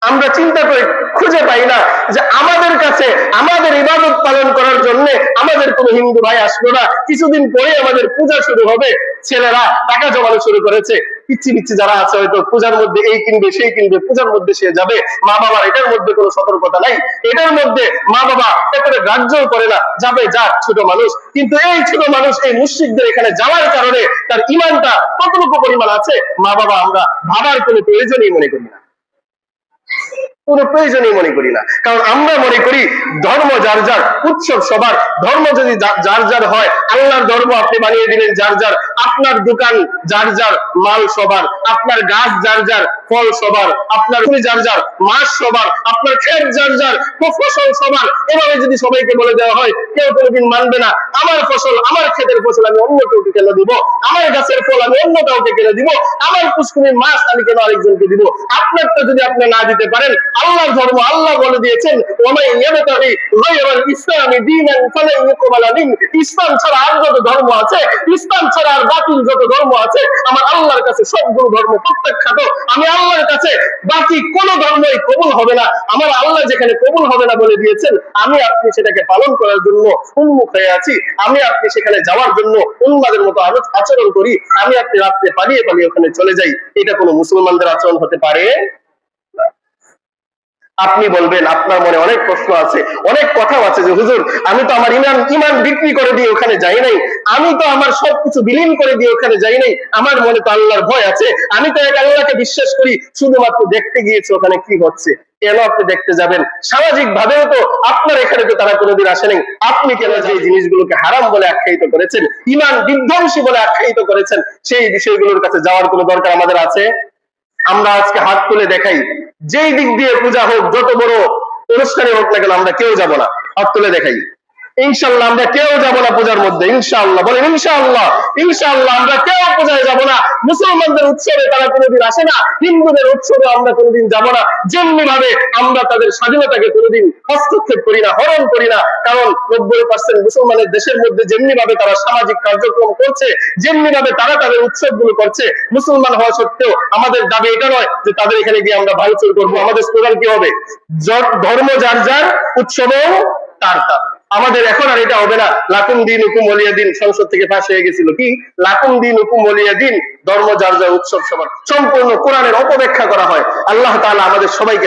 আমরা চিন্তা করে খুঁজে পাই না যে আমাদের কাছে আমাদের ইবাদত পালন করার জন্য আমাদের কোনো হিন্দু ভাই আসলো না, কিছুদিন পরে আমাদের পূজা শুরু হবে, ছেলেরা টাকা জমানো শুরু করেছে, পিচ্ছি পিচ্ছি যারা আছে হয়তো পূজার মধ্যে এই কিনবে সেই কিনবে, পূজার মধ্যে সে যাবে, মা বাবার এটার মধ্যে কোনো সতর্কতা নাই, এটার মধ্যে মা বাবা একেবারে গ্রাহ্যও করে না, যাবে যাক ছোট মানুষ। কিন্তু এই ছোট মানুষ এই মুশরিকদের এখানে যাওয়ার কারণে তার ঈমানটা কতটুকু পরিমাণ আছে মা বাবা আমরা ভাবার কোনো প্রয়োজনই মনে করি না, কোনো প্রয়োজনই মনে করি না। কারণ আমরা মনে করি ধর্ম যার যার, উৎসব সবার, ধর্ম যদি যার যার হয়, আল্লাহর ধর্ম আপনি বানিয়ে দিলেন যার যার, আপনার দোকান যার যার, মাল সবার, আপনার গাছ যার যার, ফল সবার, আপনার যার যার, মাছ সবার, আপনার ক্ষেত যার যার, ফসল সবার, এভাবে যদি সবাইকে বলে দেওয়া হয় কেউ কোনোদিন মানবে না। আমার ফসল, আমার ক্ষেতের ফসল আমি অন্য কাউকে কেন দিব, আমার গাছের ফল আমি অন্য কাউকে কেন দিব, আমার পুষ্করিণীর মাছ আমি কেন আরেকজনকে দিব। আপনারটা যদি আপনি না দিতে পারেন, আল্লাহর ধর্ম আল্লাহ বলে দিয়েছেন ওয়ামান ইয়াবতাগি গায়রাল ইসলামি দীনান ফালান ইউকবালা মিনহু, ইসলাম ছাড়া আর যত ধর্ম আছে, ইসলাম ছাড়া আর বাতিল যত ধর্ম আছে, আমার আল্লাহর কাছে সবগুলো ধর্ম প্রত্যাখ্যাত, আমি আল্লাহর কাছে বাকি কোন ধর্মই কবুল হবে না। আমার আল্লাহ যেখানে কবুল হবে না বলে দিয়েছেন, আমি আপনি সেটাকে পালন করার জন্য উন্মুখ হয়ে আছি, আমি আপনি সেখানে যাওয়ার জন্য উন্মাদের মতো আচরণ করি, আমি আপনি রাত্রে পালিয়ে পালিয়ে ওখানে চলে যাই, এটা কোনো মুসলমানদের আচরণ হতে পারে? আপনি বলবেন আপনার মনে অনেক প্রশ্ন আছে, অনেক কথাও আছে যে হুজুর আমি তো আমার ইমান বিক্রি করে দিয়ে ওখানে যাই নাই, আমি তো আমার সবকিছু বিলীন করে দিয়ে ওখানে যাই নাই, আমার মনে তো আল্লাহর ভয় আছে, আমি তো এক আল্লাহকে বিশ্বাস করি, শুধুমাত্র দেখতে গিয়েছি ওখানে কি হচ্ছে। কেন আপনি দেখতে যাবেন? সামাজিক ভাবেও তো আপনার এখানে তো তারা কোনোদিন আসেনি, আপনি কেন যে জিনিসগুলোকে হারাম বলে আখ্যায়িত করেছেন, ইমান বিধ্বংসী বলে আখ্যায়িত করেছেন, সেই বিষয়গুলোর কাছে যাওয়ার কোনো দরকার আমাদের আছে? আমরা আজকে হাত তুলে দেখাই, যেই দিক দিয়ে পূজা হোক, যত বড় অনুষ্ঠানে হোক না কেন, আমরা কেউ যাব না, হাত তুলে দেখাই। ইনশাআল্লাহ আমরা কেউ যাব না পূজার মধ্যে, ইনশাআল্লাহ বলেন ইনশাআল্লাহ, ইনশাআল্লাহ আমরা কেউ পূজায় যাব না। মুসলমানদের উৎসবে তারা কোনোদিন আসে না, হিন্দুদের উৎসবে আমরা কোনোদিন যাব না। যেমনি ভাবে আমরা তাদের স্বাধীনতাকে কোনোদিন হস্তক্ষেপ করি না, হরণ করি না, কারণ 90% মুসলমানের দেশের মধ্যে যেমনি ভাবে তারা সামাজিক কার্যক্রম করছে, যেমনি ভাবে তারা তাদের উৎসবগুলো করছে, মুসলমান হওয়া সত্ত্বেও আমাদের দাবি এটা নয় যে তাদের এখানে গিয়ে আমরা ভাঙচুর করবো। আমাদের স্লোগান কি হবে? ধর্ম যার যার, উৎসবও তার তার। আমাদের এখন আর এটা হবে না লাকুম দীনুকুম ওয়ালিয়া দিন, সংসদ থেকে পাশ হয়ে গেছিল কি লাকুম দীনুকুম ওয়ালিয়া দিন, ধর্ম যার যার, উৎসব সবার, সম্পূর্ণ কোরআনের অপব্যাখ্যা করা হয়। আল্লাহ তাআলা আমাদের সবাইকে